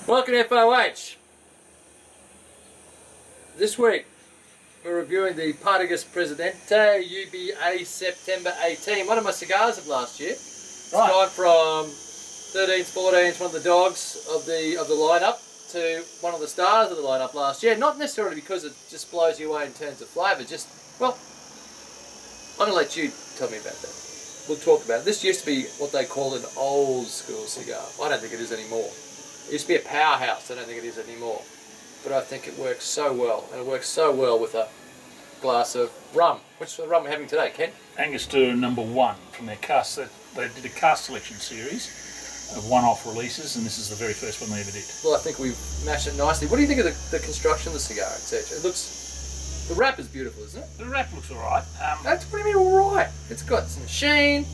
Welcome to FOH. This week we're reviewing the Partagas Presidente UBA September 18. One of my cigars of last year. It's gone from 13s, 14s, one of the dogs of the lineup, to one of the stars of the lineup last year. Not necessarily because it just blows you away in terms of flavour, just, well, I'm going to let you tell me about that. We'll talk about it. This used to be what they call an old school cigar. I don't think it is anymore. It used to be a powerhouse. I don't think it is anymore. But I think it works so well, and it works so well with a glass of rum. Which rum are we having today, Ken? Angostura number 1 from their cast. They did a cast selection series of one-off releases, and this is the very first one they ever did. Well, I think we've matched it nicely. What do you think of the construction of the cigar, etc.? It looks, the wrap is beautiful, isn't it? The wrap looks alright. What do you mean alright? It's got some sheen.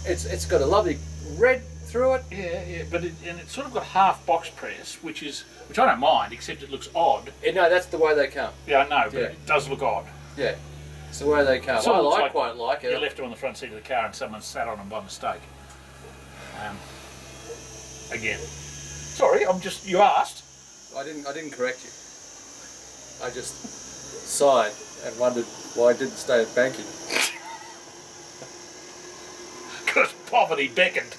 It's got a lovely red through it. Yeah, but it's sort of got half box press, which I don't mind, except it looks odd. No, that's the way they come. Yeah, I know, but it does look odd. Yeah, it's the way they come. I quite like it. You left it on the front seat of the car and someone sat on them by mistake. Again, sorry, you asked. I didn't correct you. I just sighed and wondered why I didn't stay at banking. Because poverty beckoned.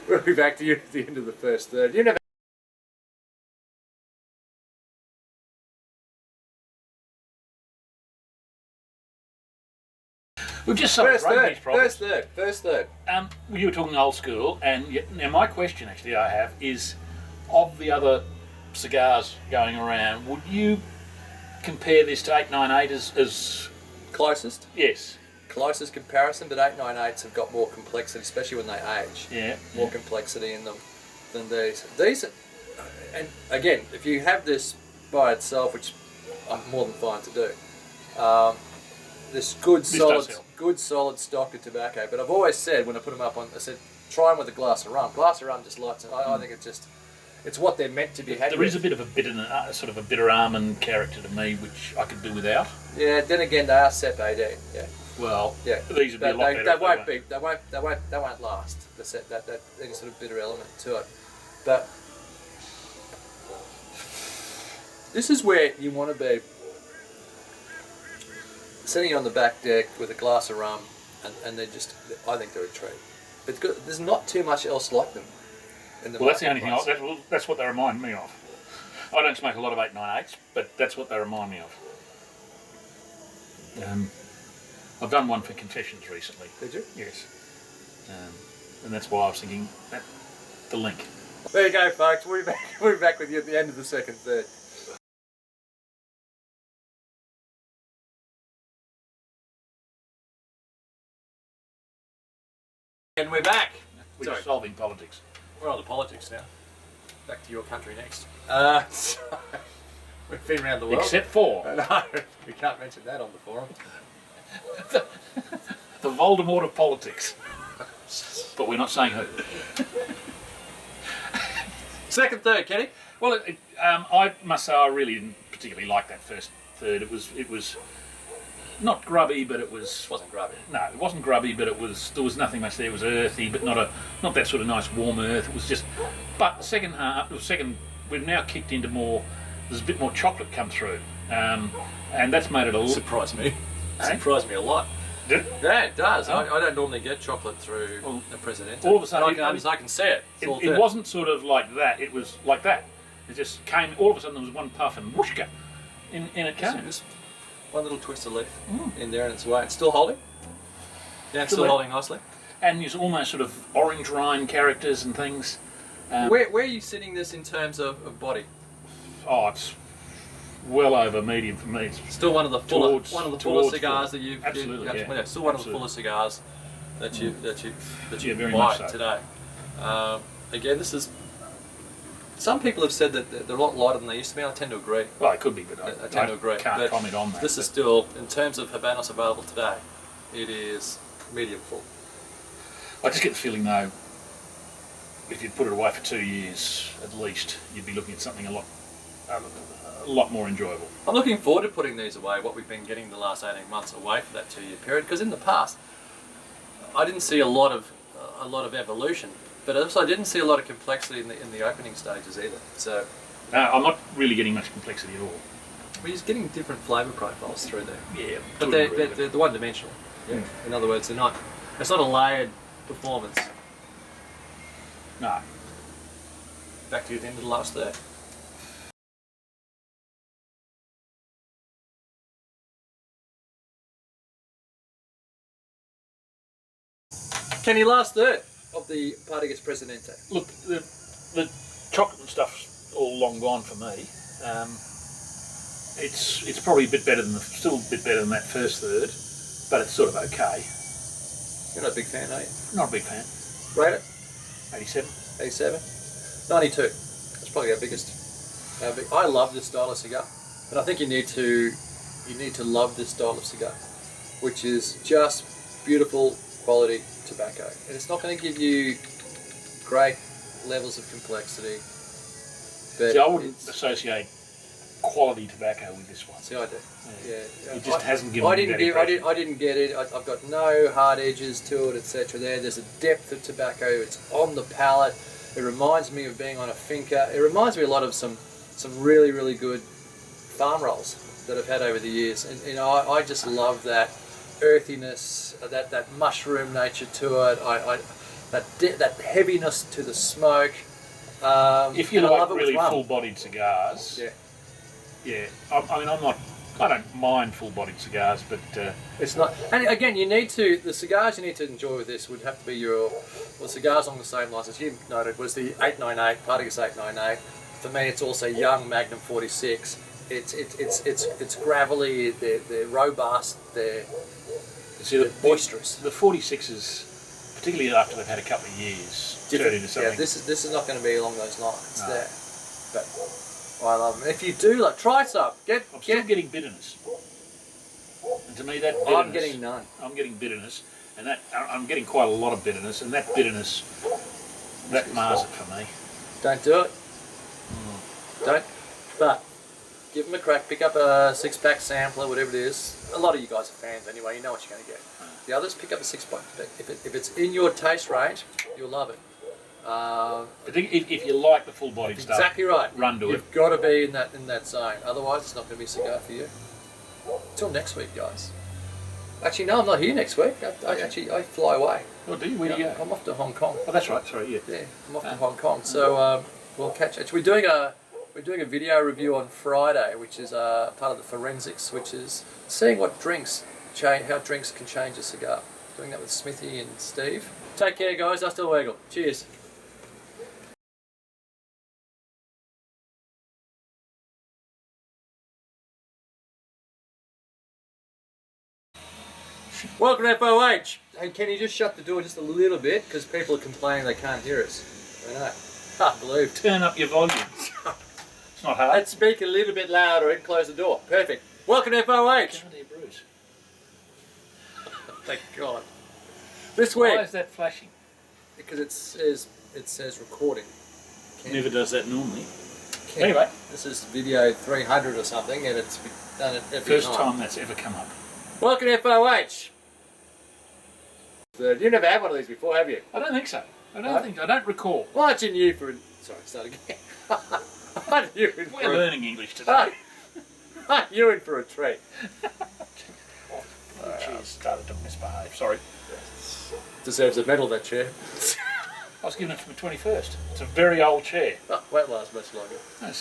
We'll be back to you at the end of the first third. You never. We've just sold rugby's problems. First third. You were talking old school, and now my question actually I have is, of the other cigars going around, would you compare this to 898 as Closest? Yes. Closest comparison, but 898s have got more complexity, especially when they age. Yeah. More complexity in them than these. These, and again, if you have this by itself, which I'm more than fine to do, this good solid stock of tobacco. But I've always said when I put them up on, I said try them with a glass of rum. Glass of rum just lights it. I think it's what they're meant to be had. There is a bit of a bitter almond character to me, which I could do without. Yeah. Then again, they are Sep 18. Yeah. Well, yeah. These would be a lot better. They won't last. That any sort of bitter element to it. But this is where you want to be. Sitting on the back deck with a glass of rum, and they're just, I think they're a treat. But there's not too much else like them in the Well, that's the only thing, that's what they remind me of. I don't smoke a lot of 898s, but that's what they remind me of. I've done one for confessions recently. Did you? Yes. And that's why I was thinking, the link. There you go, folks. We'll be back with you at the end of the second third. And we're back. We're solving politics. We're on to politics now. Back to your country next. So, we've been around the world. Except for... No, we can't mention that on the forum. The Voldemort of politics. But we're not saying who. Second third, Kenny. Well, I must say I really didn't particularly like that first third. It was not grubby, but it wasn't grubby. No, it wasn't grubby, but there was nothing much there. It was earthy, but not that sort of nice warm earth. It was just. But the second, we've now kicked into more. There's a bit more chocolate come through, and that's made it a little. Surprised me. Surprised me a lot. Did it? Yeah, it does. I don't normally get chocolate through the Presidente. All of a sudden, I can see it. It wasn't sort of like that. It was like that. It just came. All of a sudden, there was one puff and whooshka, in it came. One little twist of leaf in there, and it's away. It's still holding. Yeah, it's still holding nicely. And there's almost sort of orange rind characters and things. Where are you sitting this in terms of body? Oh, it's well over medium for me. It's still one of the fuller cigars that you've absolutely. Still one of the fuller cigars that you very buy much so. Today. Again, this is. Some people have said that they're a lot lighter than they used to be. I tend to agree. Well, it could be, but I tend to agree. Can't comment on that. This is still, in terms of Habanos available today, it is medium full. I just get the feeling though, if you'd put it away for 2 years at least, you'd be looking at something a lot more enjoyable. I'm looking forward to putting these away, what we've been getting the last 18 months away for that 2 year period, because in the past I didn't see a lot of evolution But also I didn't see a lot of complexity in the opening stages either. So I'm not really getting much complexity at all. we're just getting different flavour profiles through there. Yeah, But they're one-dimensional. Yeah. In other words, they're not. It's not a layered performance. No. Back to you at the end of the last third. Kenny, last third of the Partagas Presidente. Look, the chocolate and stuff's all long gone for me. It's probably a bit better than still a bit better than that first third, but it's sort of okay. You're not a big fan, are you? Not a big fan. Rate it? 87. 87? 92. That's probably our biggest. I love this style of cigar, but I think you need to love this style of cigar, which is just beautiful quality tobacco. And it's not going to give you great levels of complexity. But See, I wouldn't associate quality tobacco with this one. See, I do. Yeah. It just hasn't given me that impression. I didn't get it. I've got no hard edges to it, etc. There's a depth of tobacco. It's on the palate. It reminds me of being on a finca. It reminds me a lot of some really, really good farm rolls that I've had over the years. And you know, I just love that earthiness, that mushroom nature to it. That heaviness to the smoke. If you like really full-bodied cigars, yeah. I don't mind full-bodied cigars, but it's not. And again, the cigars you need to enjoy with this would have to be cigars along the same lines as you noted was the 898 Partagas 898. For me, it's also young Magnum 46. It's gravelly. They're robust. They're boisterous. The 46s, particularly after they've had a couple of years, turn into something. Yeah, this is not going to be along those lines. No. There, but I love them. If you do, try some. I'm still getting bitterness, and to me that bitterness, I'm getting none. I'm getting bitterness, and I'm getting quite a lot of bitterness, and that bitterness that mars it for me. Don't do it. Don't. But give them a crack. Pick up a 6-pack sampler, whatever it is. A lot of you guys are fans anyway. You know what you're going to get. The others, pick up a 6-pack. If it's in your taste range, you'll love it. If you like the full-bodied stuff, exactly right. Run to it. You've got to be in that zone. Otherwise, it's not going to be a cigar for you. Until next week, guys. Actually, no, I'm not here next week. I fly away. Oh, do you? Where do you go? I'm off to Hong Kong. Oh, that's right. Sorry, yeah. Yeah, I'm off to Hong Kong. So we'll catch it. We're doing a video review on Friday, which is part of the forensics, which is seeing what how drinks can change a cigar. Doing that with Smithy and Steve. Take care, guys. Hasta luego. Cheers. Welcome to FOH. Hey, can you just shut the door just a little bit because people are complaining they can't hear us. I know. Can't believe. Turn up your volume. It's not hard. Let's speak a little bit louder and close the door. Perfect. Welcome to FOH. Come here, Bruce. Thank God. This week. Why is that flashing? Because it says recording. Never does that normally. Anyway, this is video 300 or something, and it's done it every First time that's ever come up. Welcome to FOH. You've never had one of these before, have you? I don't think so. I don't recall. Well, aren't you new for? Sorry, start again. Aren't you in We're learning English today. Aren't you in for a treat? Cheers, started to misbehave. Sorry. Deserves a medal, that chair. I was given it for my 21st. It's a very old chair. Oh, won't last much longer. No,